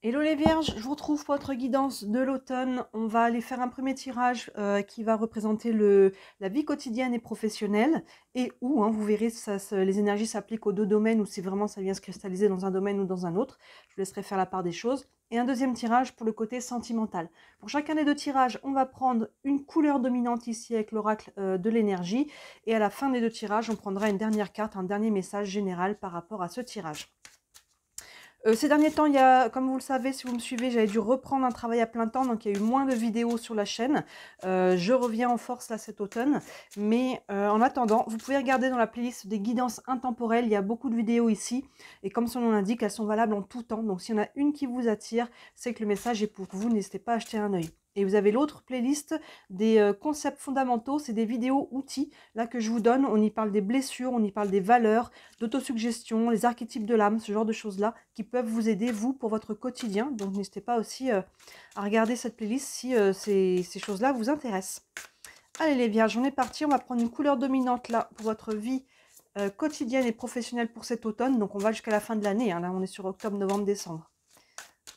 Hello les Vierges, je vous retrouve pour votre guidance de l'automne. On va aller faire un premier tirage qui va représenter la vie quotidienne et professionnelle et où, vous verrez, les énergies s'appliquent aux deux domaines ou si vraiment ça vient se cristalliser dans un domaine ou dans un autre. Je vous laisserai faire la part des choses. Et un deuxième tirage pour le côté sentimental. Pour chacun des deux tirages, on va prendre une couleur dominante ici avec l'oracle de l'énergie. Et à la fin des deux tirages, on prendra une dernière carte, un dernier message général par rapport à ce tirage. Ces derniers temps, comme vous le savez, si vous me suivez, j'avais dû reprendre un travail à plein temps, donc il y a eu moins de vidéos sur la chaîne. Je reviens en force là cet automne, mais en attendant, vous pouvez regarder dans la playlist des guidances intemporelles, il y a beaucoup de vidéos ici, et comme son nom l'indique, elles sont valables en tout temps, donc s'il y en a une qui vous attire, c'est que le message est pour vous, n'hésitez pas à jeter un œil. Et vous avez l'autre playlist des concepts fondamentaux, c'est des vidéos outils là que je vous donne, on y parle des blessures, on y parle des valeurs, d'autosuggestion, les archétypes de l'âme, ce genre de choses-là qui peuvent vous aider, vous, pour votre quotidien. Donc n'hésitez pas aussi à regarder cette playlist si ces choses-là vous intéressent. Allez les Vierges, on est parti. On va prendre une couleur dominante là pour votre vie quotidienne et professionnelle pour cet automne. Donc on va jusqu'à la fin de l'année. Là, on est sur octobre, novembre, décembre.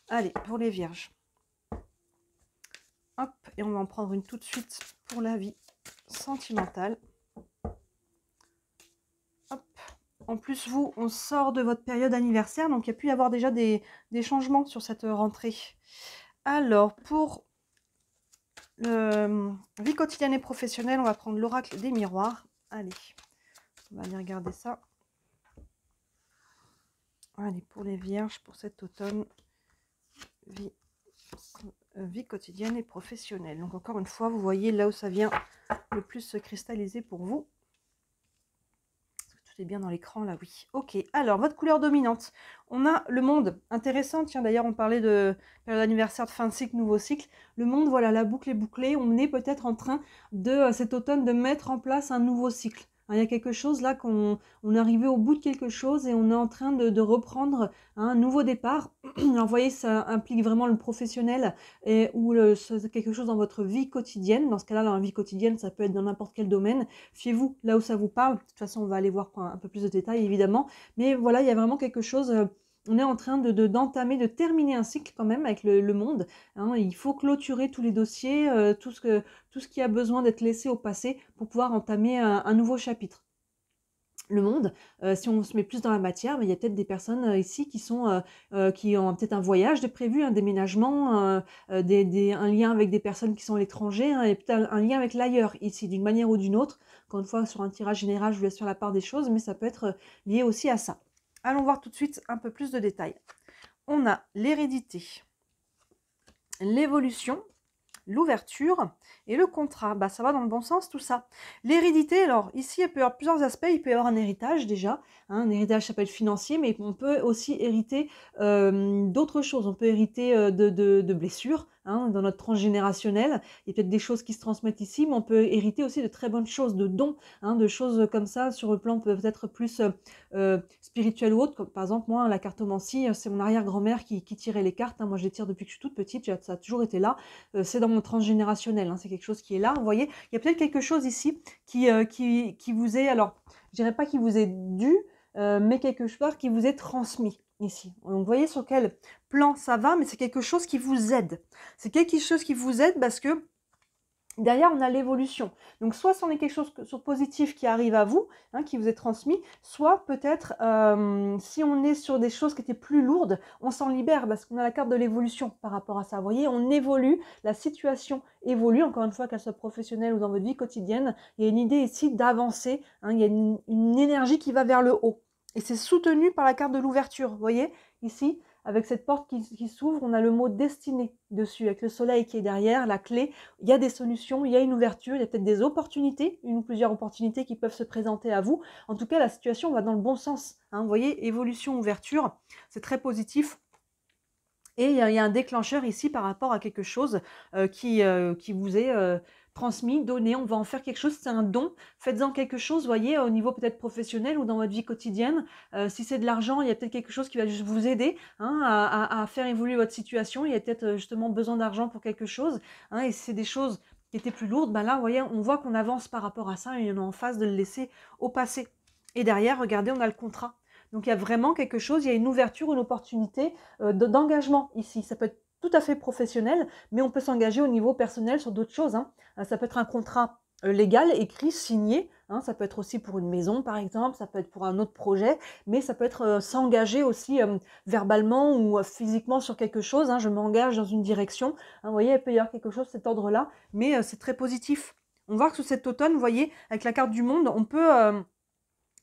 Allez, pour les Vierges. Hop, et on va en prendre une tout de suite pour la vie sentimentale. Hop. En plus, vous, on sort de votre période anniversaire, donc il y a pu y avoir déjà des changements sur cette rentrée. Alors, pour vie quotidienne et professionnelle, on va prendre l'oracle des miroirs. Allez, on va aller regarder ça. Allez, pour les Vierges, pour cet automne, vie quotidienne et professionnelle. Donc encore une fois, vous voyez là où ça vient le plus se cristalliser pour vous. Tout est bien dans l'écran là, oui. Ok, alors votre couleur dominante. On a le monde, intéressant. Tiens, d'ailleurs, on parlait de période d'anniversaire, de fin de cycle, nouveau cycle. Le monde, voilà, la boucle est bouclée. On est peut-être en train de cet automne de mettre en place un nouveau cycle. Il y a quelque chose là qu'on est arrivé au bout de quelque chose et on est en train de reprendre un nouveau départ. Alors, vous voyez, ça implique vraiment le professionnel ou quelque chose dans votre vie quotidienne. Dans ce cas-là, dans la vie quotidienne, ça peut être dans n'importe quel domaine. Fiez-vous là où ça vous parle. De toute façon, on va aller voir un peu plus de détails, évidemment. Mais voilà, il y a vraiment quelque chose... on est en train d'entamer, de terminer un cycle quand même avec le monde. Il faut clôturer tous les dossiers, tout ce qui a besoin d'être laissé au passé pour pouvoir entamer un nouveau chapitre. Le monde, si on se met plus dans la matière, mais il y a peut-être des personnes ici qui ont peut-être un voyage de prévu, un déménagement, un lien avec des personnes qui sont à l'étranger, et peut-être un lien avec l'ailleurs ici, d'une manière ou d'une autre. Encore une fois, sur un tirage général, je vous laisse faire la part des choses, mais ça peut être lié aussi à ça. Allons voir tout de suite un peu plus de détails. On a l'hérédité, l'évolution, l'ouverture et le contrat. Ça va dans le bon sens tout ça. L'hérédité, alors ici, il peut y avoir plusieurs aspects. Il peut y avoir un héritage déjà. Un héritage, ça peut être financier, mais on peut aussi hériter d'autres choses. On peut hériter de blessures dans notre transgénérationnel. Il y a peut-être des choses qui se transmettent ici, mais on peut hériter aussi de très bonnes choses, de dons, de choses comme ça sur le plan peut-être plus spirituel ou autre. Comme, par exemple, moi, la cartomancie, c'est mon arrière-grand-mère qui tirait les cartes. Moi, je les tire depuis que je suis toute petite. Ça a toujours été là. C'est dans mon transgénérationnel, c'est quelque chose qui est là. Vous voyez, il y a peut-être quelque chose ici qui vous est, alors, je dirais pas qui vous est dû, mais quelque chose qui vous est transmis ici. Donc, vous voyez sur quel plan ça va, mais c'est quelque chose qui vous aide. C'est quelque chose qui vous aide parce que derrière, on a l'évolution. Donc, soit c'en est quelque chose de positif qui arrive à vous, qui vous est transmis, soit peut-être, si on est sur des choses qui étaient plus lourdes, on s'en libère parce qu'on a la carte de l'évolution par rapport à ça. Vous voyez, on évolue, la situation évolue, encore une fois, qu'elle soit professionnelle ou dans votre vie quotidienne. Il y a une idée ici d'avancer, il y a une énergie qui va vers le haut. Et c'est soutenu par la carte de l'ouverture, vous voyez, ici. Avec cette porte qui s'ouvre, on a le mot destinée dessus, avec le soleil qui est derrière, la clé. Il y a des solutions, il y a une ouverture, il y a peut-être des opportunités, une ou plusieurs opportunités qui peuvent se présenter à vous. En tout cas, la situation va dans le bon sens. Vous voyez, évolution, ouverture, c'est très positif. Et il y a un déclencheur ici par rapport à quelque chose qui vous est transmis, donné. On va en faire quelque chose, c'est un don. Faites-en quelque chose, voyez, au niveau peut-être professionnel ou dans votre vie quotidienne. Si c'est de l'argent, il y a peut-être quelque chose qui va juste vous aider à faire évoluer votre situation. Il y a peut-être justement besoin d'argent pour quelque chose. Et si c'est des choses qui étaient plus lourdes, là, vous voyez, on voit qu'on avance par rapport à ça et on est en phase de le laisser au passé. Et derrière, regardez, on a le contrat. Donc, il y a vraiment quelque chose, il y a une ouverture, une opportunité d'engagement ici. Ça peut être tout à fait professionnel, mais on peut s'engager au niveau personnel sur d'autres choses, hein. Ça peut être un contrat légal, écrit, signé, hein. Ça peut être aussi pour une maison, par exemple, ça peut être pour un autre projet, mais ça peut être s'engager aussi verbalement ou physiquement sur quelque chose, hein. Je m'engage dans une direction, hein. Vous voyez, il peut y avoir quelque chose de cet ordre-là, mais c'est très positif. On voit que sous cet automne, vous voyez, avec la carte du monde,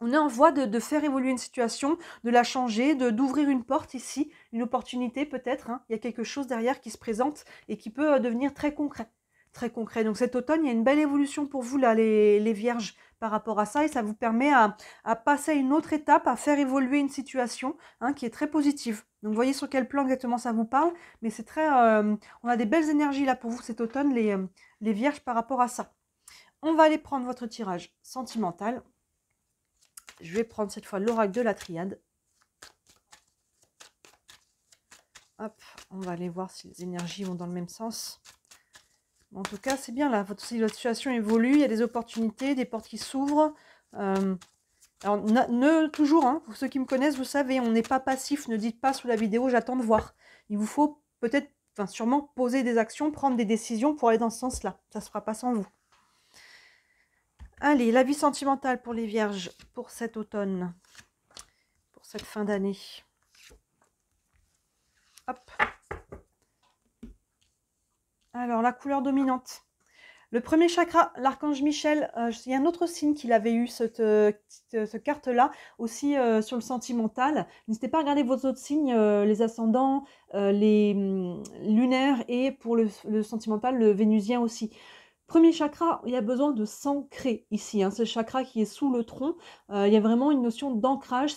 on est en voie de faire évoluer une situation, de la changer, d'ouvrir une porte ici, une opportunité peut-être, hein. Il y a quelque chose derrière qui se présente et qui peut devenir très concret. Très concret. Donc cet automne, il y a une belle évolution pour vous, là, les vierges, par rapport à ça. Et ça vous permet à passer à une autre étape, à faire évoluer une situation, hein, qui est très positive. Donc vous voyez sur quel plan exactement ça vous parle. Mais c'est très... on a des belles énergies là pour vous cet automne, les vierges, par rapport à ça. On va aller prendre votre tirage sentimental. Je vais prendre cette fois l'oracle de la triade. Hop, on va aller voir si les énergies vont dans le même sens. En tout cas, c'est bien là. Votre situation évolue, il y a des opportunités, des portes qui s'ouvrent. Alors, toujours, hein, pour ceux qui me connaissent, vous savez, on n'est pas passif. Ne dites pas sous la vidéo, j'attends de voir. Il vous faut peut-être, enfin sûrement, poser des actions, prendre des décisions pour aller dans ce sens-là. Ça ne se fera pas sans vous. Allez, la vie sentimentale pour les vierges, pour cet automne, pour cette fin d'année. Hop. Alors, la couleur dominante. Le premier chakra, l'archange Michel, il y a un autre signe qu'il avait eu, cette carte-là, aussi sur le sentimental. N'hésitez pas à regarder vos autres signes, les ascendants, les lunaires et pour le sentimental, le vénusien aussi. Premier chakra, il y a besoin de s'ancrer ici, hein, ce chakra qui est sous le tronc. Il y a vraiment une notion d'ancrage,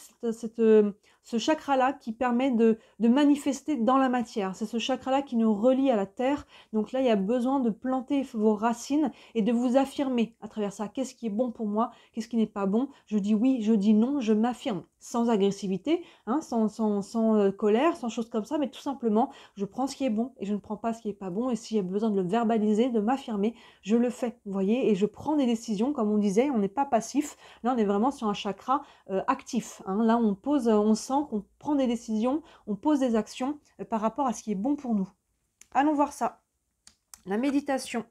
ce chakra-là qui permet de manifester dans la matière. C'est ce chakra-là qui nous relie à la terre. Donc là, il y a besoin de planter vos racines et de vous affirmer à travers ça. Qu'est-ce qui est bon pour moi? Qu'est-ce qui n'est pas bon? Je dis oui, je dis non, je m'affirme. Sans agressivité, hein, sans colère, sans choses comme ça, mais tout simplement, je prends ce qui est bon et je ne prends pas ce qui n'est pas bon. Et s'il y a besoin de le verbaliser, de m'affirmer, je le fais, vous voyez, et je prends des décisions, comme on disait, on n'est pas passif. Là, on est vraiment sur un chakra actif, hein. Là, on pose, on sent qu'on prend des décisions, on pose des actions par rapport à ce qui est bon pour nous. Allons voir ça. La méditation,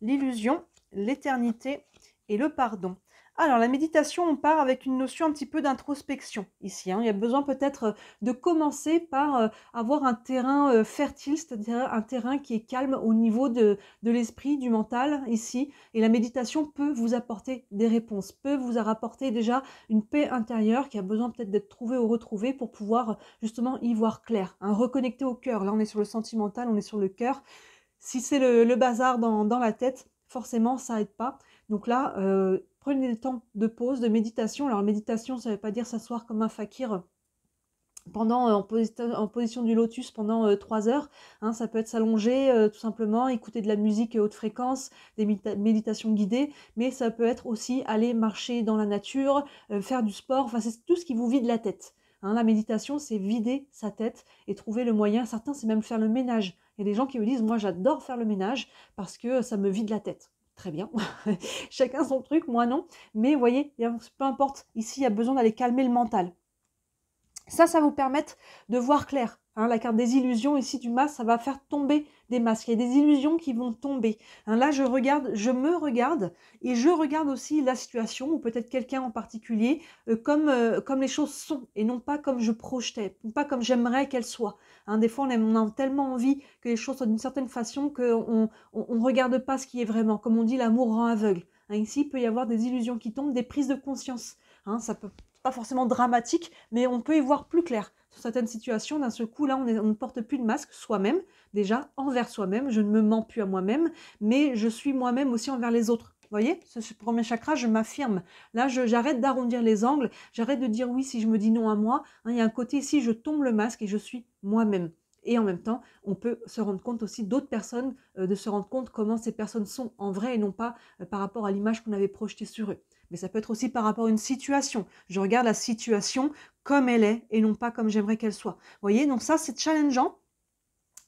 l'illusion, l'éternité et le pardon. Alors, la méditation, on part avec une notion un petit peu d'introspection ici, hein. Il y a besoin peut-être de commencer par avoir un terrain fertile, c'est-à-dire un terrain qui est calme au niveau de l'esprit, du mental ici. Et la méditation peut vous apporter des réponses, peut vous rapporter déjà une paix intérieure qui a besoin peut-être d'être trouvée ou retrouvée pour pouvoir justement y voir clair, hein, reconnecter au cœur. Là, on est sur le sentimental, on est sur le cœur. Si c'est le bazar dans la tête, forcément, ça aide pas. Donc là, prenez le temps de pause, de méditation. Alors, méditation, ça ne veut pas dire s'asseoir comme un fakir en position du lotus pendant 3 heures. Hein, ça peut être s'allonger tout simplement, écouter de la musique haute fréquence, des méditations guidées, mais ça peut être aussi aller marcher dans la nature, faire du sport. Enfin, c'est tout ce qui vous vide la tête. Hein, la méditation, c'est vider sa tête et trouver le moyen. Certains, c'est même faire le ménage. Il y a des gens qui me disent, moi, j'adore faire le ménage parce que ça me vide la tête. Très bien, chacun son truc, moi non. Mais vous voyez, peu importe, ici, il y a besoin d'aller calmer le mental. Ça vous permet de voir clair. Hein, la carte des illusions ici du masque, ça va faire tomber des masques. Il y a des illusions qui vont tomber. Hein, là, je me regarde et je regarde aussi la situation ou peut-être quelqu'un en particulier comme les choses sont et non pas comme je projetais, pas comme j'aimerais qu'elles soient. Hein, des fois, on a tellement envie que les choses soient d'une certaine façon qu'on ne regarde pas ce qui est vraiment. Comme on dit, l'amour rend aveugle. Hein, ici, il peut y avoir des illusions qui tombent, des prises de conscience. Hein, ça peut pas forcément dramatique, mais on peut y voir plus clair. Sur certaines situations, d'un seul coup, là, on ne porte plus de masque soi-même, déjà, envers soi-même. Je ne me mens plus à moi-même, mais je suis moi-même aussi envers les autres. Vous voyez, ce premier chakra, je m'affirme. Là, j'arrête d'arrondir les angles, j'arrête de dire oui si je me dis non à moi. Hein, il y a un côté ici, je tombe le masque et je suis moi-même. Et en même temps, on peut se rendre compte aussi d'autres personnes, de se rendre compte comment ces personnes sont en vrai et non pas par rapport à l'image qu'on avait projetée sur eux. Mais ça peut être aussi par rapport à une situation. Je regarde la situation comme elle est et non pas comme j'aimerais qu'elle soit. Vous voyez, donc ça, c'est challengeant.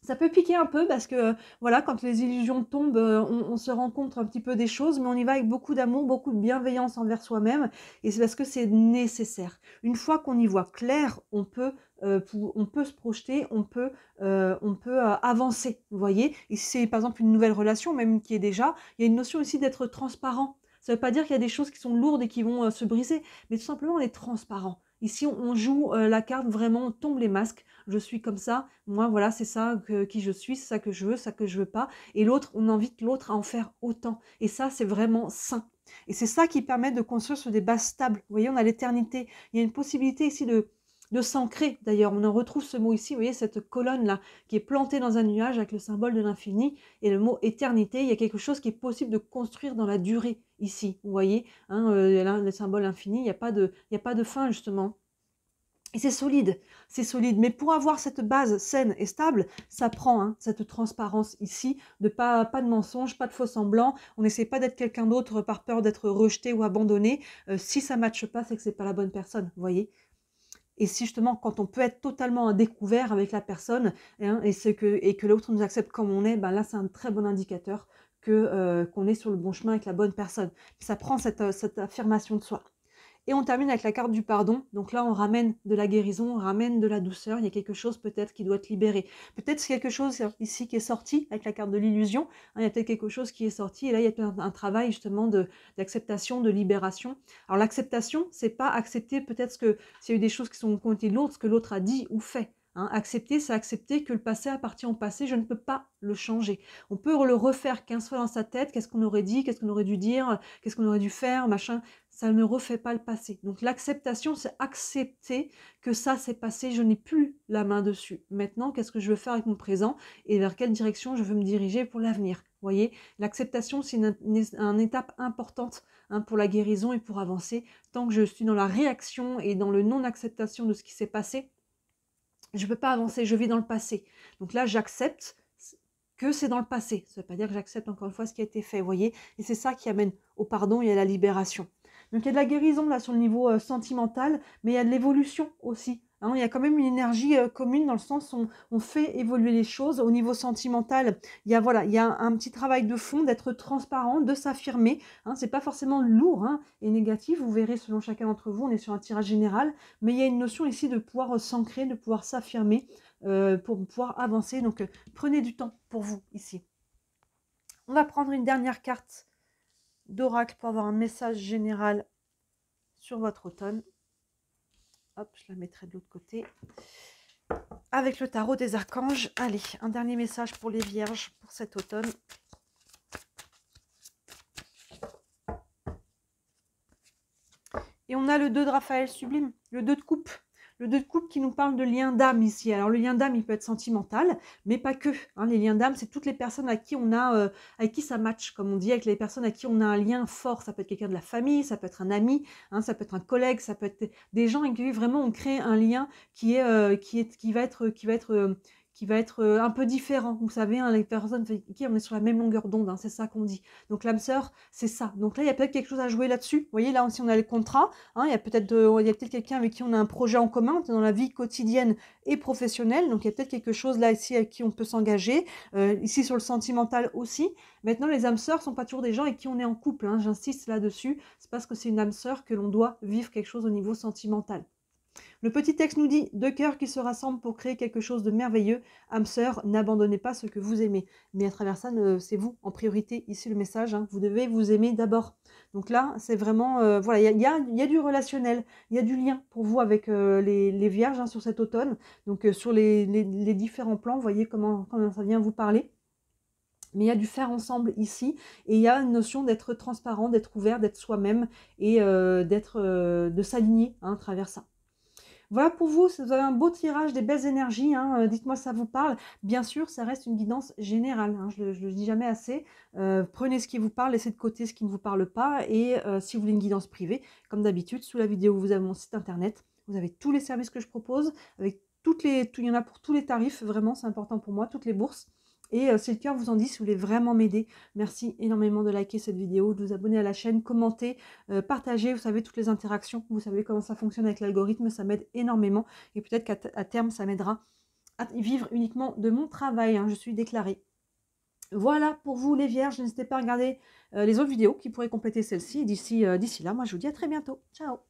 Ça peut piquer un peu parce que, voilà, quand les illusions tombent, on se rend compte un petit peu des choses, mais on y va avec beaucoup d'amour, beaucoup de bienveillance envers soi-même et c'est parce que c'est nécessaire. Une fois qu'on y voit clair, on peut se projeter, on peut avancer, vous voyez? Et si c'est par exemple une nouvelle relation, même qui est déjà, il y a une notion aussi d'être transparent. Ça ne veut pas dire qu'il y a des choses qui sont lourdes et qui vont, se briser, mais tout simplement on est transparent. Ici, on joue, la carte vraiment, on tombe les masques. Je suis comme ça, moi voilà, c'est ça qui je suis, c'est ça que je veux, ça que je veux pas. Et l'autre, on invite l'autre à en faire autant. Et ça, c'est vraiment sain. Et c'est ça qui permet de construire sur des bases stables. Vous voyez, on a l'éternité. Il y a une possibilité ici de s'ancrer. D'ailleurs, on en retrouve ce mot ici, vous voyez, cette colonne-là, qui est plantée dans un nuage avec le symbole de l'infini et le mot éternité. Il y a quelque chose qui est possible de construire dans la durée ici. Vous voyez, hein, là, le symbole infini, il y a pas de fin, justement. Et c'est solide. Mais pour avoir cette base saine et stable, ça prend cette transparence ici, pas de mensonges, pas de faux semblants. On n'essaie pas d'être quelqu'un d'autre par peur d'être rejeté ou abandonné. Si ça ne matche pas, c'est que c'est pas la bonne personne, vous voyez. Et si justement, quand on peut être totalement à découvert avec la personne et que l'autre nous accepte comme on est, ben là, c'est un très bon indicateur qu'on est sur le bon chemin avec la bonne personne. Ça prend cette affirmation de soi. Et on termine avec la carte du pardon. Donc là, on ramène de la guérison, on ramène de la douceur. Il y a quelque chose peut-être qui doit être libéré. Peut-être quelque chose ici qui est sorti avec la carte de l'illusion. Il y a peut-être quelque chose qui est sorti. Et là, il y a peut-être un travail justement d'acceptation, de libération. Alors l'acceptation, c'est pas accepter peut-être s'il y a eu des choses qui ont été lourdes, ce que l'autre a dit ou fait. Accepter, c'est accepter que le passé appartient au passé, je ne peux pas le changer. On peut le refaire 15 fois dans sa tête, qu'est-ce qu'on aurait dit, qu'est-ce qu'on aurait dû dire, qu'est-ce qu'on aurait dû faire, machin, ça ne refait pas le passé. Donc l'acceptation, c'est accepter que ça s'est passé, je n'ai plus la main dessus. Maintenant, qu'est-ce que je veux faire avec mon présent et vers quelle direction je veux me diriger pour l'avenir. Vous voyez, l'acceptation, c'est une étape importante pour la guérison et pour avancer. Tant que je suis dans la réaction et dans le non-acceptation de ce qui s'est passé, je ne peux pas avancer, je vis dans le passé. Donc là, j'accepte que c'est dans le passé. Ça ne veut pas dire que j'accepte encore une fois ce qui a été fait, vous voyez. Et c'est ça qui amène au pardon et à la libération. Donc il y a de la guérison là sur le niveau sentimental, mais il y a de l'évolution aussi. Il y a quand même une énergie commune dans le sens où on fait évoluer les choses. Au niveau sentimental, il y a un petit travail de fond, d'être transparent, de s'affirmer. C'est pas forcément lourd et négatif. Vous verrez selon chacun d'entre vous, on est sur un tirage général, mais il y a une notion ici de pouvoir s'ancrer, de pouvoir s'affirmer pour pouvoir avancer. Donc prenez du temps pour vous ici. On va prendre une dernière carte d'oracle pour avoir un message général sur votre automne. Hop, je la mettrai de l'autre côté. Avec le tarot des archanges. Allez, un dernier message pour les vierges pour cet automne. Et on a le 2 de Raphaël sublime, le 2 de coupe. Le 2 de coupe qui nous parle de lien d'âme ici. Alors le lien d'âme, il peut être sentimental, mais pas que. Les liens d'âme, c'est toutes les personnes avec qui ça match, comme on dit, avec les personnes à qui on a un lien fort. Ça peut être quelqu'un de la famille, ça peut être un ami, ça peut être un collègue, ça peut être des gens avec qui vraiment on crée un lien qui va être un peu différent. Vous savez, les personnes avec qui on est sur la même longueur d'onde, c'est ça qu'on dit. Donc l'âme sœur, c'est ça. Donc là, il y a peut-être quelque chose à jouer là-dessus. Vous voyez, là aussi, on a le contrat. Il y a peut-être quelqu'un avec qui on a un projet en commun dans la vie quotidienne et professionnelle. Donc il y a peut-être quelque chose là ici avec qui on peut s'engager. Ici sur le sentimental aussi. Maintenant, les âmes sœurs sont pas toujours des gens avec qui on est en couple. J'insiste là-dessus. C'est parce que c'est une âme sœur que l'on doit vivre quelque chose au niveau sentimental. Le petit texte nous dit « Deux cœurs qui se rassemblent pour créer quelque chose de merveilleux. Âme sœur, n'abandonnez pas ce que vous aimez. » Mais à travers ça, c'est vous en priorité. Ici le message, vous devez vous aimer d'abord. Donc là, c'est vraiment, il y a du relationnel, il y a du lien pour vous avec les vierges sur cet automne. Donc sur les différents plans, vous voyez comment ça vient vous parler. Mais il y a du faire ensemble ici, et il y a une notion d'être transparent, d'être ouvert, d'être soi-même, et de s'aligner à travers ça. Voilà pour vous, si vous avez un beau tirage, des belles énergies, dites-moi si ça vous parle. Bien sûr, ça reste une guidance générale, je le dis jamais assez. Prenez ce qui vous parle, laissez de côté ce qui ne vous parle pas. Et si vous voulez une guidance privée, comme d'habitude, sous la vidéo, vous avez mon site internet. Vous avez tous les services que je propose, avec il y en a pour tous les tarifs, vraiment, c'est important pour moi, toutes les bourses. Et si le cœur vous en dit, si vous voulez vraiment m'aider, merci énormément de liker cette vidéo, de vous abonner à la chaîne, commenter, partager, vous savez, toutes les interactions, vous savez comment ça fonctionne avec l'algorithme, ça m'aide énormément. Et peut-être qu'à terme, ça m'aidera à vivre uniquement de mon travail, hein, je suis déclarée. Voilà pour vous les vierges, n'hésitez pas à regarder les autres vidéos qui pourraient compléter celle-ci. D'ici là, moi je vous dis à très bientôt. Ciao!